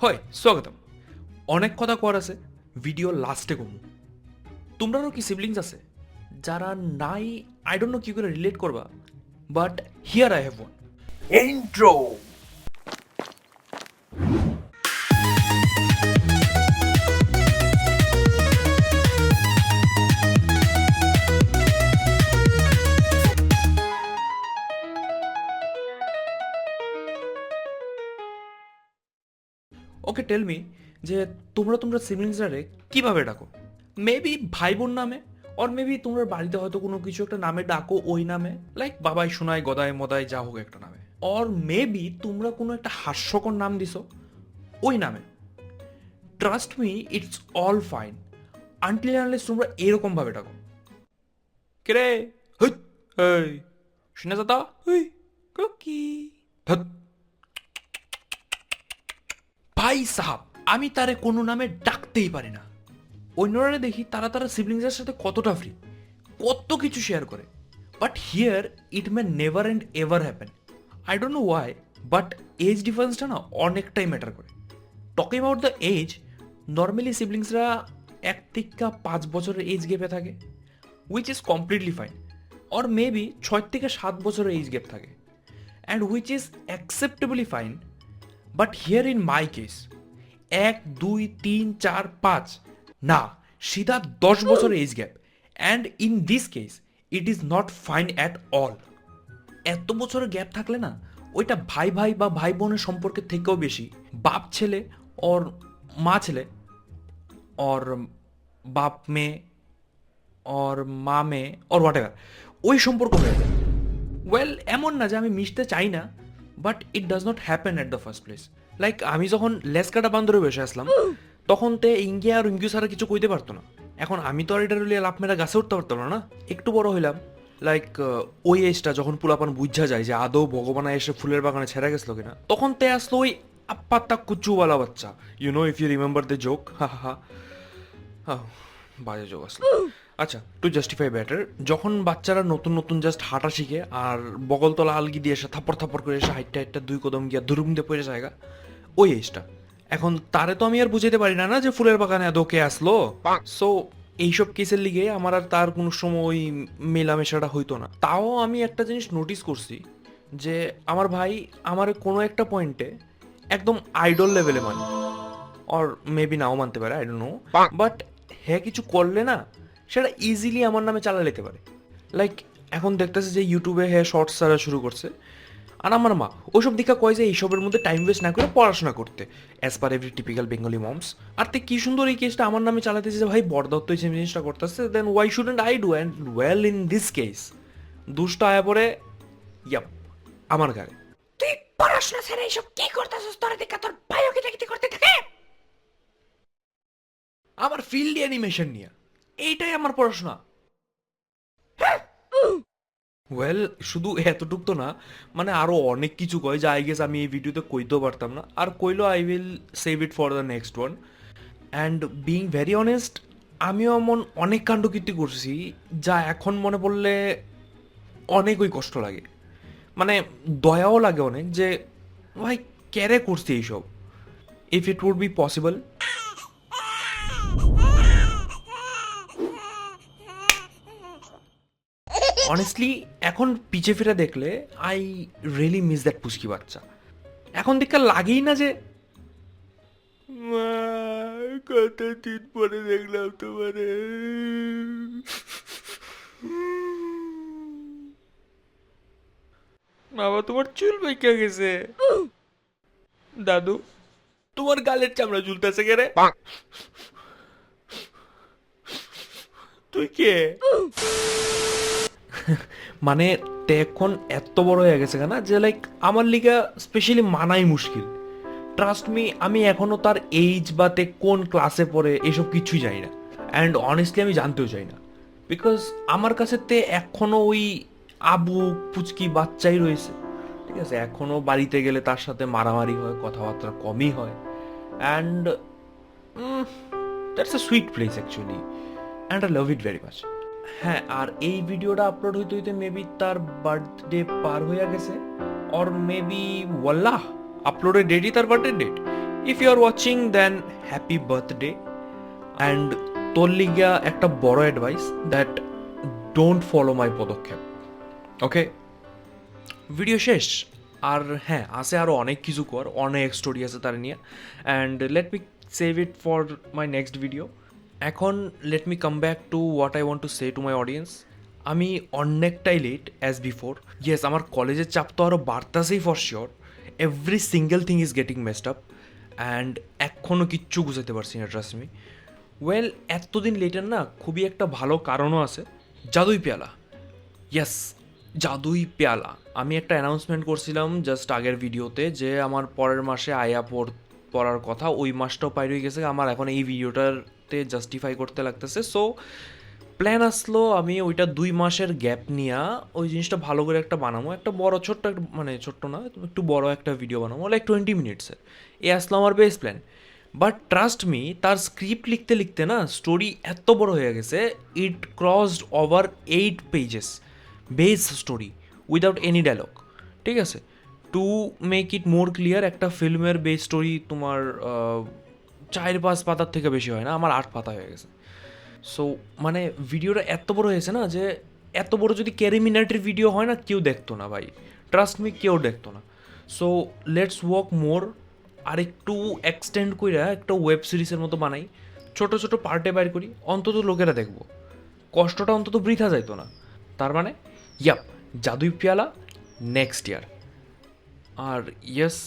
হয় স্বাগতম। অনেক কথা কর আছে, ভিডিও লাস্টে কমু। তোমরারও কি সিবলিংস আছে? যারা নাই, আই ডোন্ট নো কি করে রিলেট করবা, but here I have one intro. Okay tell me যে তোমরা সিবলিংসরারে কিভাবে ডাকো? মেবি ভাই বোন নামে, অর মেবি তোমরা বাড়িতে হয়তো কোনো কিছু একটা নামে ডাকো, ওই নামে, লাইক বাবাই শোনায় গদায় মদায় যা হোক একটা নামে। অর মেবি তোমরা কোনো একটা হাস্যকর নাম দিছো, ওই নামে। Trust me, it's all fine until unless তোমরা এরকম ভাবে ডাকো। কে রে? হই, এই শুনে যাতা, হই কি ধত। ভাই সাহাব, আমি তারে কোনো নামে ডাকতেই পারি না। অন্যরা দেখি তারা সিবলিংসের সাথে কতটা ফ্রি, কত কিছু শেয়ার করে। But here it may never and ever happen. I don't know why, but age ডিফারেন্সটা না অনেকটাই ম্যাটার করে। Talking about the age, normally সিবলিংসরা 1 থেকে 5 বছরের এজ গ্যাপে থাকে, which is completely fine. Or maybe 6 থেকে 7 বছরের এজ গ্যাপ থাকে, and which is acceptably fine. But here in my case 1, 2, 3, 4, 5 না, সিধা 10 বছরের age gap, and in this case it is not fine at all. এত বছরের গ্যাপ থাকলে না, ওইটা ভাই ভাই বা ভাই বোনের সম্পর্কের থেকেও বেশি বাপ ছেলে ওর মা ছেলে, ওর বাপ মেয়ে, ওর মা মেয়ে, ওর হোয়াট এভার, ওই সম্পর্ক হয়ে যায়। ওয়েল, এমন না যে আমি মিশতে চাই না, but it does not happen at the first place. Like আমি যখন লেসকাটা বান্দরে বসে আসলাম, তখন তে ইঙ্গিয়া আর ইঙ্গিউ ছাড়া কিছু কইতে পারতো না। এখন আমি তো আর এটা লিয়ে লাভ মেরা গাছে উঠতে পারতাম না। একটু বড় হইলাম, লাইক ওই এজটা যখন পুলাপান বুঝা যায় যে আদৌ ভগবানা এসে ফুলের বাগানে ছেড়ে গেছিল কিনা, তখন তে আসলো ওই আপ্পাত্তা কুচুওয়ালা বাচ্চা। You know, if you remember the joke, ha ha ha, বাজে জোক আসলো। আচ্ছা, টু জাস্টিফাই ব্যাটার, যখন বাচ্চারা নতুন নতুন জাস্ট হাঁটা শিখে আর বগলতলা আলগি দিয়ে এসে থাপ্পড় থাপ্পড় করে এসে হাইটটা হাইটটা 2 কদম গিয়া দুরুম দিয়ে পড়ে জায়গা, ওই এজটা। এখন তারে তো আমি আর বুঝাইতে পারি না না যে ফুলের বাগানে এত কে আসলো। সো এইসব কেসের লিগে আমার আর তার কোনো সময় ওই মেলামেশাটা হইতো না। তাও আমি একটা জিনিস নোটিস করছি, যে আমার ভাই আমার কোনো একটা পয়েন্টে একদম আইডল লেভেলে মানে, অর মেবি নাও মানতে পারে, আই ডোন্ট নো, বাট হ্যাঁ কিছু করলে না সেটা ইজিলি আমার নামে চালা নিতে পারে। লাইক এখন দেখতেছে যে ইউটিউবে হ্যাঁ শর্টস ছাড়া শুরু করছে, আর আমার মা ওইসব দিকে কয় যে এইসবের মধ্যে টাইম ওয়েস্ট না করে পড়াশোনা করতে, as per every typical Bengali moms. আর তে কি সুন্দর এই কেসটা আমার নামে চালাতেছে যে ভাই বরদত্ত এই জিনিসটা করতেছে, then why shouldn't I do? And well, in this case দুষ্ট আয়া পরে, ইয়াপ, আমার গায়ে। তুই পড়াশোনা ছেড়ে এইসব কি করতেছিস? তোর দেখা তোর ভাইও কি দেখতে করতে থাকে। আমার ফিল্ড অ্যানিমেশন নিয়ে, এইটাই আমার পড়াশোনা। ওয়েল, শুধু এতটুক তো না, মানে আরো অনেক কিছু কয় যা আই গেস আমি এই ভিডিওতে কইতেও পারতাম না, আর কইলো I will save it for the next one. And being very honest, আমিও এমন অনেক কাণ্ডকীর্তি করছি যা এখন মনে পড়লে অনেকই কষ্ট লাগে, মানে দয়াও লাগে অনেক, যে ভাই ক্যারে করছি এইসব। If it would be possible, honestly এখন পিছে ফিরে দেখলে আই রিয়েলি মিস দ্যাট পুচকি বাচ্চা। এখন দেখা লাগেই না যে মা, কতদিন পরে দেখলাম তোমারে। বাবা, তোমার চুল পাইকা গেছে। দাদু, তোমার গালের চামড়া ঝুলতেছে কে রে? তুই কে? মানে তে এখন এত বড় হয়ে গেছে না যে লাইক আমার লিগা স্পেশালি মানাই মুশকিল। ট্রাস্ট মি, আমি এখনো তার এইজ বা তে কোন ক্লাসে পড়ে এসব কিছুই জানি না, অ্যান্ড অনেস্টলি আমি জানতেও চাই না, বিকজ আমার কাছে তে এখনো ওই আবু পুচকি বাচ্চাই রয়েছে। ঠিক আছে, এখনো বাড়িতে গেলে তার সাথে মারামারি হয়, কথাবার্তা কমই হয়, and that's a sweet place actually, and I love it very much. হ্যাঁ, আর এই ভিডিওটা আপলোড হইতে হইতে মেবি তার বার্থডে পার হয়ে গেছে, অর মেবি ওয়াল্লাহ আপলোডের ডেটই তার birthday date. If you are watching then happy birthday. And তোর লিগা একটা বড় advice, that don't follow my পদক্ষেপ। ওকে, ভিডিও শেষ। আর হ্যাঁ, আছে আরও অনেক কিছু কর, অনেক স্টোরি আছে তার নিয়ে, and let me save it for my next video. এখন let me come back to what I want to say to my audience. আমি অনেকটাই লেট অ্যাজ বিফোর। ইয়েস, আমার কলেজের চাপ তো আরও বাড়তেছেই for sure. Every single thing is getting messed up, and এখনও কিচ্ছু গুছাইতে পারছি না, ট্রাস্ট মি। ওয়েল, এতদিন লেটের না খুবই একটা ভালো কারণও আছে, জাদুই পেয়ালা। ইয়েস, জাদুই পেয়ালা। আমি একটা অ্যানাউন্সমেন্ট করছিলাম জাস্ট আগের ভিডিওতে যে আমার পরের মাসে আয়া পড়ার কথা, ওই মাসটাও পার হয়ে গেছে। আমার এখন এই ভিডিওটাতে জাস্টিফাই করতে লাগতেছে। সো প্ল্যান আসলো আমি ওইটা 2 মাসের গ্যাপ নিয়ে ওই জিনিসটা ভালো করে একটা বানাবো, একটা বড় ছোট্ট একটা, মানে ছোট্ট না, একটু বড় একটা ভিডিও বানাবো, লাইক 20 মিনিটসের। এ আসলো আমার base plan. But trust me, তার স্ক্রিপ্ট লিখতে লিখতে না স্টোরি এত বড় হয়ে গেছে, it crossed over 8 pages base story without any dialogue. ঠিক আছে, to make it more clear, একটা ফিল্মের বেস স্টোরি তোমার 4-5 পাতার থেকে বেশি হয় না, আমার 8 পাতা হয়ে গেছে। সো মানে ভিডিওটা এত বড় হয়েছে না, যে এত বড় যদি ক্যারি মিনাটির ভিডিও হয় না, কেউ দেখতো না ভাই, ট্রাস্ট মি, কেউ দেখতো না। সো লেটস ওয়ার্ক মোর, আর একটু এক্সটেন্ড কইরা একটা ওয়েব সিরিজের মতো বানাই, ছোট ছোট পার্টে বাইর করি, অন্তত লোকেরা দেখবো, কষ্টটা অন্তত বৃথা যাইতো না। তার মানে ইয়াপ, জাদুই পেয়ালা নেক্সট ইয়ার। আর ইয়েস,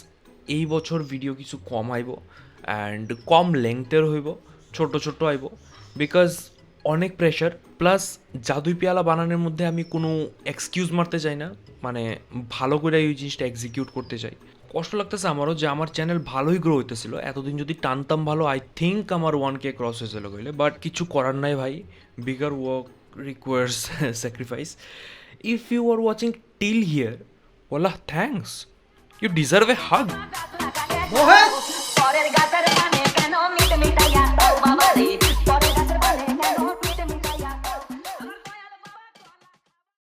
এই বছর ভিডিও কিছু কম আইব, অ্যান্ড কম লেংথের হইব, ছোট ছোট আইব, বিকজ অনেক প্রেশার। প্লাস জাদুই পেয়ালা বানানোর মধ্যে আমি কোনো এক্সকিউজ মারতে চাই না, মানে ভালো করে এই জিনিসটা এক্সিকিউট করতে চাই। কষ্ট লাগতেছে আমারও যে আমার চ্যানেল ভালোই গ্রো হইতেছিল, এতদিন যদি টানতাম ভালো, আই থিঙ্ক আমার 1K ক্রস হয়েছিল কইলে, বাট কিছু করার নাই ভাই, bigger work requires sacrifice. If you are watching till here, ওয়াল্লাহ thanks, you deserve a hug.